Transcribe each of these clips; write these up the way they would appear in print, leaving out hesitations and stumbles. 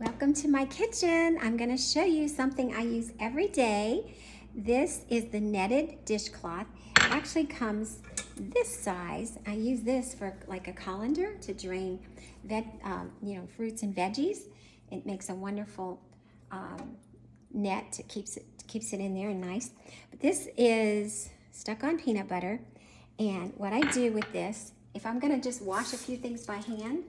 Welcome to my kitchen. I'm going to show you something I use every day. This is the netted dishcloth. It actually comes this size. I use this for like a colander to drain fruits and veggies. It makes a wonderful net. It keeps it in there and nice. But this is stuck on peanut butter. And what I do with this, if I'm going to just wash a few things by hand,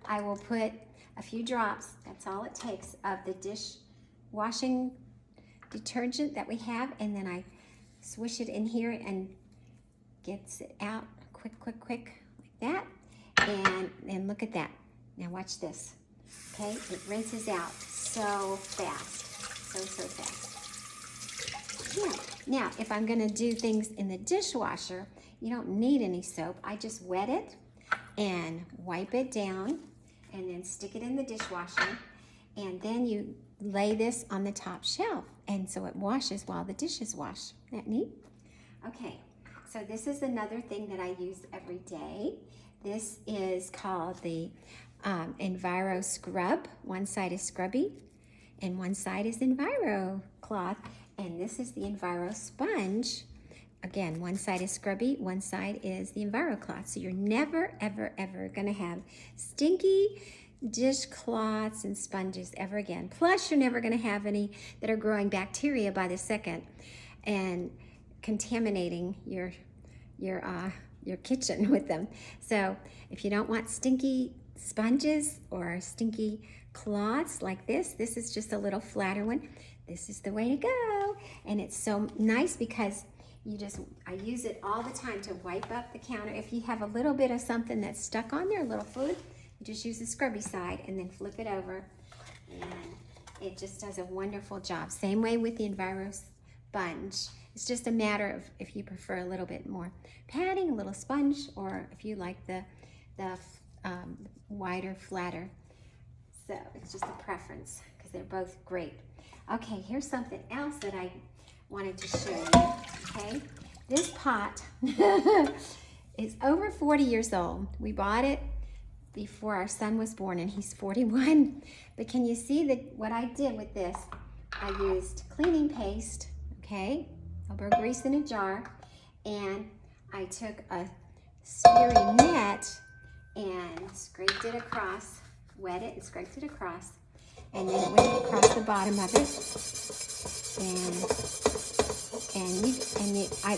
I will put a few drops, that's all it takes, of the dishwashing detergent that we have, and then I swish it in here and gets it out quick, like that. And look at that. Now watch this. Okay, it rinses out so fast, so fast. Yeah. Now, if I'm gonna do things in the dishwasher, you don't need any soap. I just wet it and wipe it down, and then stick it in the dishwasher, and then you lay this on the top shelf, and so it washes while the dishes wash. Isn't that neat? Okay, so this is another thing that I use every day. This is called the Enviro Scrub. One side is scrubby, and one side is Enviro cloth, and this is the Enviro sponge. Again, one side is scrubby, one side is the Enviro cloth. So you're never, ever gonna have stinky dishcloths and sponges ever again. Plus, you're never gonna have any that are growing bacteria by the second and contaminating your kitchen with them. So if you don't want stinky sponges or stinky cloths like this is just a little flatter one. This is the way to go. And it's so nice because I use it all the time to wipe up the counter. If you have a little bit of something that's stuck on there, a little food, you just use the scrubby side and then flip it over, and it just does a wonderful job. Same way with the Enviro sponge. It's just a matter of if you prefer a little bit more padding, a little sponge, or if you like the wider, flatter. So it's just a preference because they're both great. Okay, here's something else that I wanted to show you. Okay, this pot is over 40 years old. We bought it before our son was born, and he's 41. But can you see that what I did with this? I used cleaning paste, okay, elbow grease in a jar, and I took a speary net and scraped it across, wet it and scraped it across, and then it went across the bottom of it.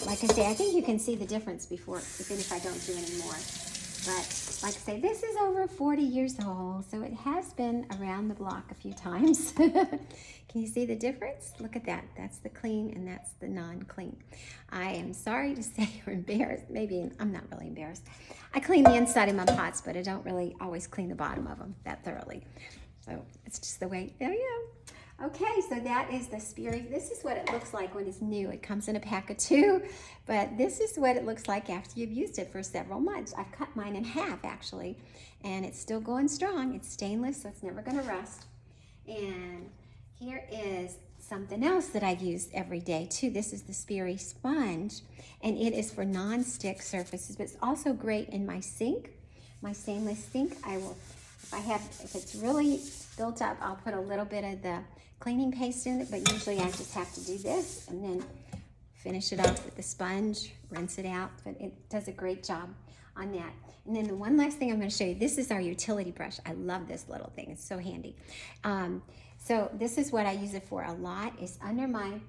Like I say, I think you can see the difference before, even if I don't do any more. But like I say, this is over 40 years old, so it has been around the block a few times. Can you see the difference? Look at that. That's the clean and that's the non-clean. I am sorry to say you're embarrassed. Maybe I'm not really embarrassed. I clean the inside of my pots, but I don't really always clean the bottom of them that thoroughly. So it's just the way I am. Okay, so that is the speary. This is what it looks like when it's new. It comes in a pack of 2, but this is what it looks like after you've used it for several months. I've cut mine in half actually, and it's still going strong. It's stainless, so it's never gonna rust. And here is something else that I use every day too. This is the speary sponge, and it is for non-stick surfaces, but it's also great in my sink, my stainless sink. If it's really built up, I'll put a little bit of the cleaning paste in it, but usually I just have to do this and then finish it off with the sponge, rinse it out, but it does a great job on that. And then the one last thing I'm going to show you, this is our utility brush. I love this little thing. It's so handy. So this is what I use it for a lot. It's under my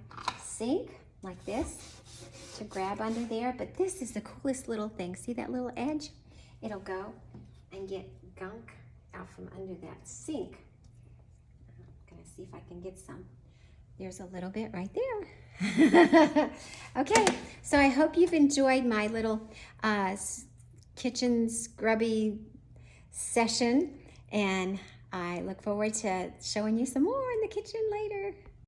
sink like this to grab under there, but this is the coolest little thing. See that little edge? It'll go and get gunk out from under that sink. I'm gonna see if I can get some. There's a little bit right there. Okay, so I hope you've enjoyed my little kitchen scrubby session, and I look forward to showing you some more in the kitchen later.